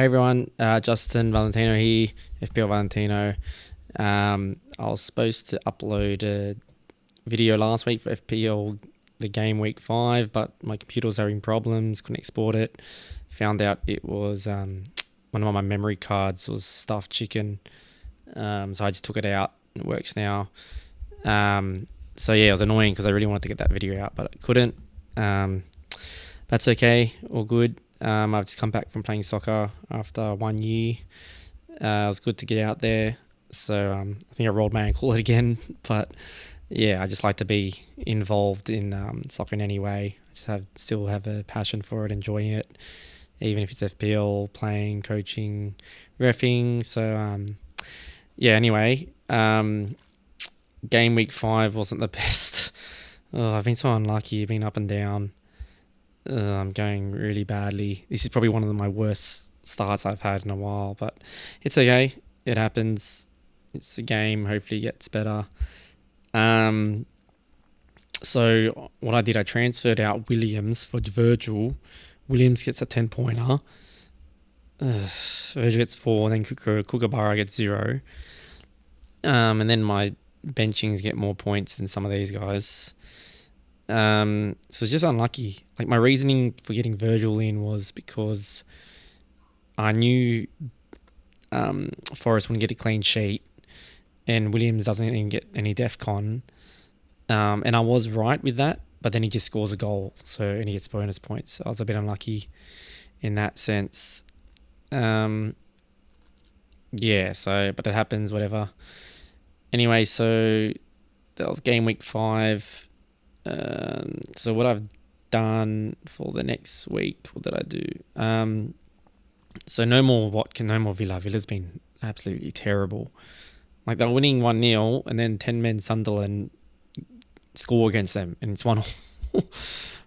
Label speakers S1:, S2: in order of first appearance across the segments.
S1: Hey everyone, Justin Valentino here, FPL Valentino. I was supposed to upload a video last week for FPL, the game week 5, but my computer was having problems, couldn't export it. Found out it was one of my memory cards was stuffed chicken, so I just took it out. It works now. So yeah, it was annoying because I really wanted to get that video out, but I couldn't. That's okay, all good. I've just come back from playing soccer after 1 year. It was good to get out there. So I think I rolled my ankle again, but yeah, I just like to be involved in soccer in any way. I just still have a passion for it, enjoying it, even if it's FPL, playing, coaching, reffing. So yeah, anyway, game week 5 wasn't the best. Oh, I've been so unlucky, been up and down. I'm going really badly. This is probably one of my worst starts I've had in a while, but it's okay. It happens. It's a game. Hopefully it gets better. So what I did, I transferred out Williams for Virgil. Williams gets a 10-pointer. Virgil gets 4, and then Kookaburra gets 0. And then my benchings get more points than some of these guys. So it's just unlucky. Like, my reasoning for getting Virgil in was because I knew Forrest wouldn't get a clean sheet, and Williams doesn't even get any DEFCON. And I was right with that, but then he just scores a goal, and he gets bonus points. So I was a bit unlucky in that sense. Yeah, but it happens, whatever. Anyway, so that was game week 5. So what I've done for the next week, what did I do? So no more Watkins, no more Villa. Villa's been absolutely terrible. Like, they're winning 1-0, and then 10 men Sunderland score against them, and it's 1-0.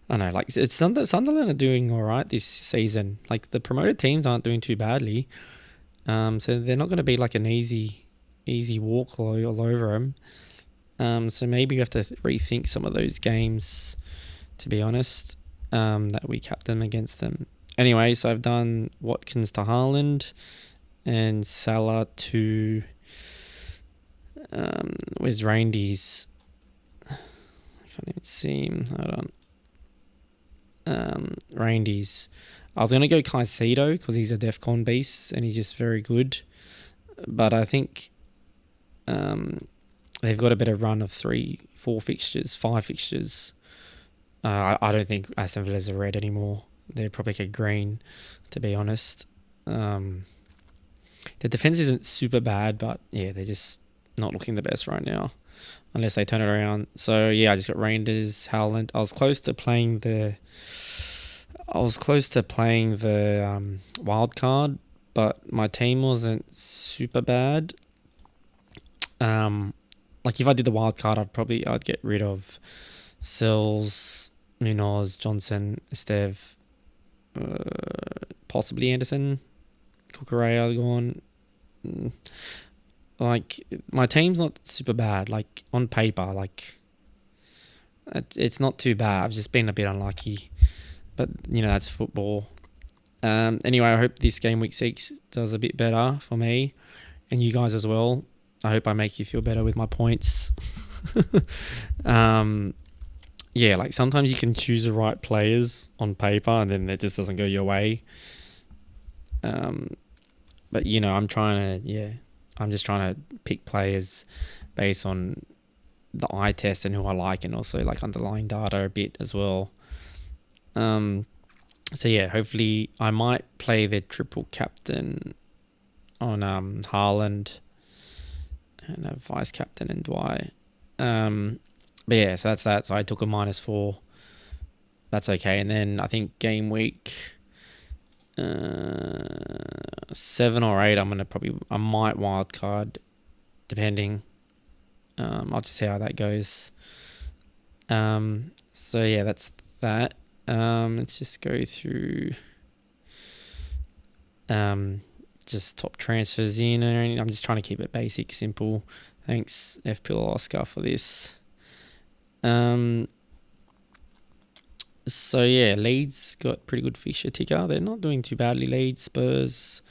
S1: I know, like, it's Sunderland are doing all right this season. Like, the promoted teams aren't doing too badly. So they're not going to be like an easy walk all over them. So maybe we have to rethink some of those games, to be honest, that we capped them against them. Anyway, so I've done Watkins to Haaland and Salah to where's Reindeers? I can't even see him. Hold on. Reindeers. I was going to go Caicedo because he's a DEFCON beast and he's just very good. But I think they've got a better run of 5 fixtures. I don't think Aston Villa's a red anymore. They're probably a green, to be honest. The defense isn't super bad, but yeah, they're just not looking the best right now, unless they turn it around. So yeah, I just got Rangers, Haaland. I was close to playing the wild card, but my team wasn't super bad. Like, if I did the wild card, I'd get rid of Sills, Munoz, Johnson, Esteve, possibly Anderson, Cucurella gone. Like, my team's not super bad. Like, on paper, like, it's not too bad. I've just been a bit unlucky, but that's football. Anyway, I hope this game week 6 does a bit better for me and you guys as well. I hope I make you feel better with my points. Yeah, like, sometimes you can choose the right players on paper and then it just doesn't go your way. But I'm just trying to pick players based on the eye test and who I like, and also like underlying data a bit as well. So yeah, hopefully I might play the triple captain on Haaland and a vice captain in Dwight. But yeah, so that's that. So I took a -4. That's okay. And then I think game week 7 or 8, I might wildcard, depending. I'll just see how that goes. So yeah, that's that. Let's just go through just top transfers in, and I'm just trying to keep it basic, simple. Thanks FPL Oscar for this. So yeah, Leeds got pretty good fixture ticker. They're not doing too badly. Leeds, Spurs,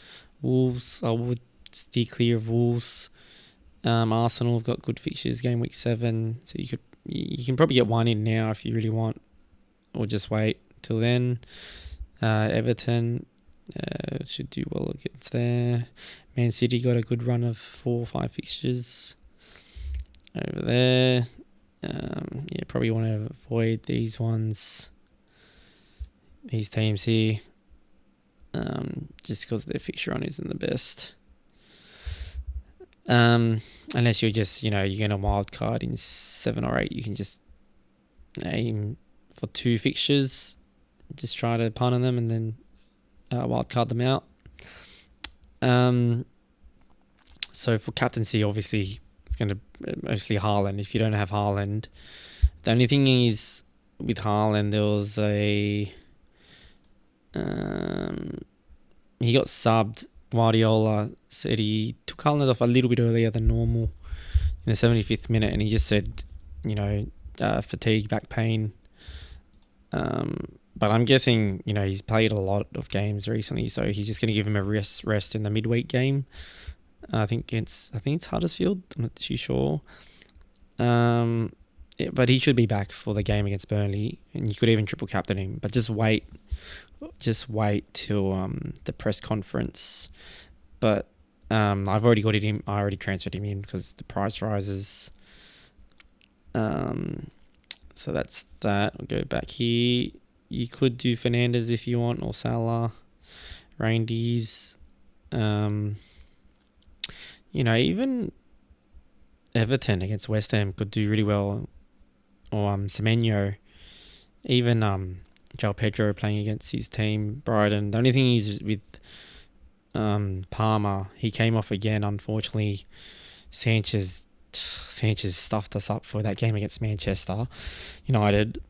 S1: Wolves. I would steer clear of Wolves. Arsenal have got good fixtures. Game week 7, so you can probably get one in now if you really want, or just wait till then. Everton should do well against there. Man City got a good run of 4 or 5 fixtures over there. Yeah, probably want to avoid these ones, these teams here, just because their fixture run isn't the best. Unless you're just, you're going to wild card in 7 or 8, you can just aim for 2 fixtures, just try to punt on them and then wild card them out. So for captaincy, obviously it's going to mostly Haaland. If you don't have Haaland, the only thing is with Haaland, there was he got subbed. Guardiola said he took Haaland off a little bit earlier than normal in the 75th minute, and he just said, fatigue, back pain. But I'm guessing, he's played a lot of games recently, so he's just going to give him a rest in the midweek game. I think it's Huddersfield. I'm not too sure. But he should be back for the game against Burnley, and you could even triple captain him. But just wait till the press conference. But I've already got it in. I already transferred him in because the price rises. So that's that. I'll go back here. You could do Fernandes if you want, or Salah, Reindeers. Even Everton against West Ham could do really well, or Semenyo. Even João Pedro playing against his team, Brighton. The only thing is with Palmer, he came off again. Unfortunately, Sanchez stuffed us up for that game against Manchester United.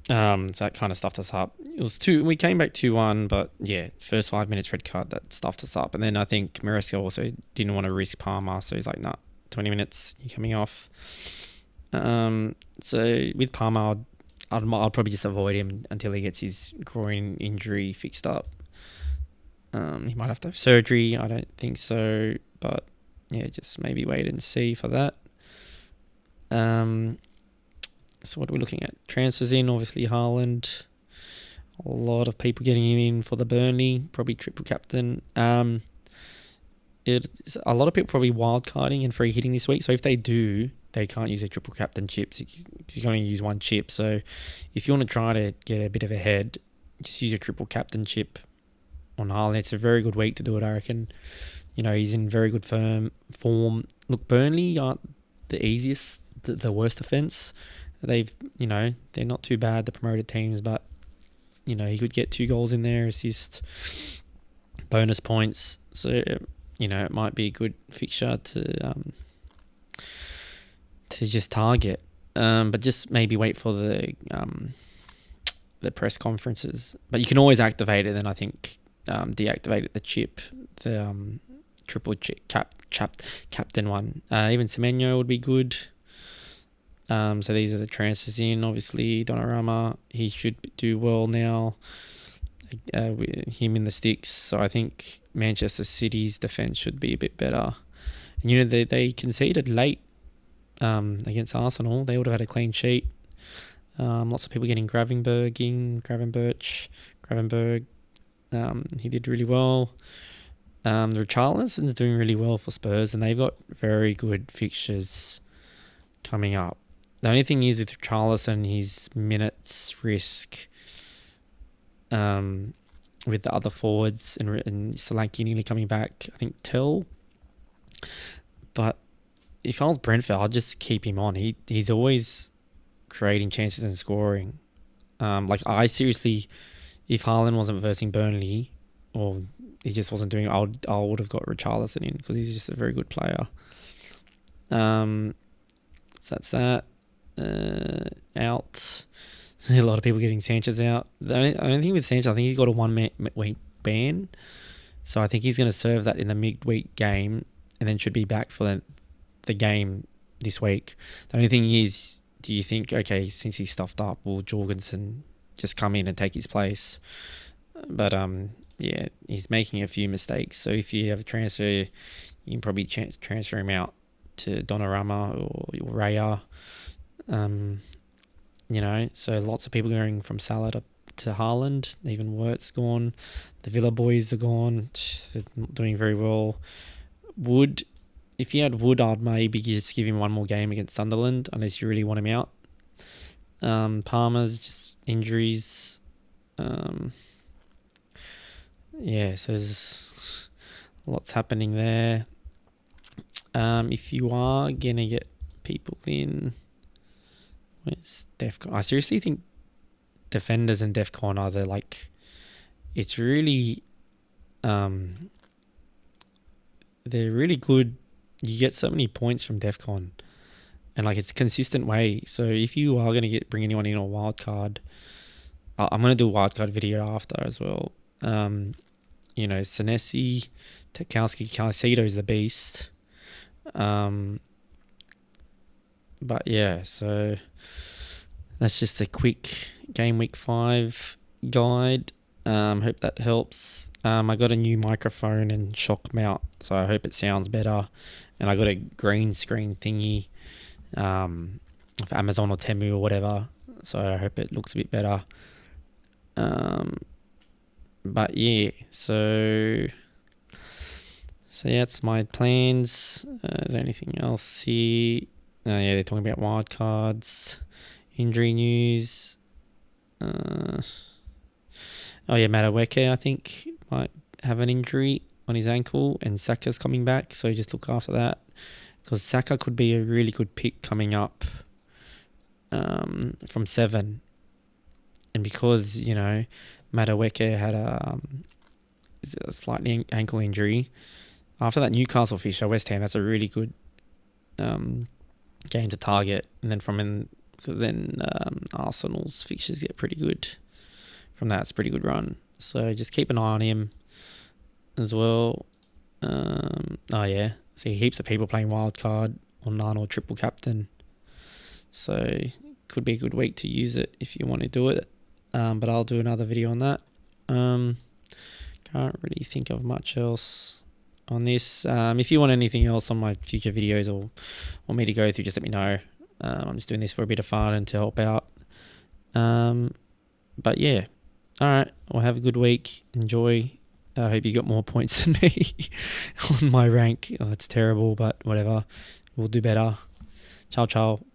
S1: So that kind of stuffed us up. It was we came back 2-1, but yeah, first 5 minutes red card that stuffed us up. And then I think Maresca also didn't want to risk Palmer, so he's like, nah, 20 minutes, you're coming off. So with Palmer, I'll probably just avoid him until he gets his groin injury fixed up. He might have to have surgery. I don't think so, but yeah, just maybe wait and see for that. So what are we looking at? Transfers in, obviously Haaland. A lot of people getting him in for the Burnley, probably triple captain. A lot of people probably wildcarding and free hitting this week. So if they do, they can't use their triple captain chips. You can only use 1 chip. So if you want to try to get a bit of a head, just use your triple captain chip on Haaland. It's a very good week to do it, I reckon. He's in very good form. Look, Burnley aren't the easiest, the worst offence. They're not too bad, the promoted teams, but he could get 2 goals in there, assist, bonus points. So it might be a good fixture to just target. But just maybe wait for the press conferences. But you can always activate it. Then I think deactivate the chip, the triple chip captain one. Even Semenyo would be good. So these are the transfers in. Obviously, Donnarumma, he should do well now. With him in the sticks. So I think Manchester City's defence should be a bit better. And they conceded late against Arsenal. They would have had a clean sheet. Lots of people getting Gravenberg. He did really well. The Richarlison's doing really well for Spurs, and they've got very good fixtures coming up. The only thing is with Richarlison, his minutes risk with the other forwards and Solanke nearly coming back, I think Tell. But if I was Brentford, I'd just keep him on. He's always creating chances and scoring. I seriously, if Haaland wasn't versing Burnley, or he just wasn't doing it, I would have got Richarlison in because he's just a very good player. So that's that. Out. A lot of people getting Sanchez out. The only thing with Sanchez, I think he's got a 1 week ban. So I think he's going to serve that in the midweek game and then should be back for the game this week. The only thing is do you think, okay, since he's stuffed up, will Jorgensen just come in and take his place? But yeah, he's making a few mistakes. So if you have a transfer, you can probably transfer him out to Donnarumma or Raya. So lots of people going from Salah to Haaland. Even Wirt's gone. The Villa boys are gone. They're not doing very well. Wood, if you had Wood, I'd maybe just give him one more game against Sunderland, unless you really want him out. Palmer's just injuries. So there's lots happening there. If you are gonna get people in, where's DEFCON? I seriously think defenders and DEFCON are it's really, they're really good. You get so many points from DEFCON, and it's a consistent way. So if you are gonna bring anyone in on wild card, I'm gonna do a wild card video after as well. Senesi, Tarkowski, Caicedo is the beast. But yeah, so that's just a quick Game Week 5 guide. Hope that helps. I got a new microphone and shock mount, so I hope it sounds better. And I got a green screen thingy for Amazon or Temu or whatever, so I hope it looks a bit better. But yeah, so yeah, that's my plans. Is there anything else here? Yeah, they're talking about wild cards, injury news. Madueke, I think, might have an injury on his ankle, and Saka's coming back, so just look after that, because Saka could be a really good pick coming up from 7. And because, Madueke had a slight ankle injury, after that Newcastle fixture, West Ham, that's a really good game to target. And then because Arsenal's fixtures get pretty good from that. It's a pretty good run. So just keep an eye on him as well. See heaps of people playing wildcard or none or triple captain. So could be a good week to use it if you want to do it. But I'll do another video on that. Can't really think of much else on this. If you want anything else on my future videos or want me to go through, just let me know. I'm just doing this for a bit of fun and to help out. But yeah. Alright, well, have a good week. Enjoy. I hope you got more points than me on my rank. Oh, it's terrible, but whatever. We'll do better. Ciao, ciao. Bye.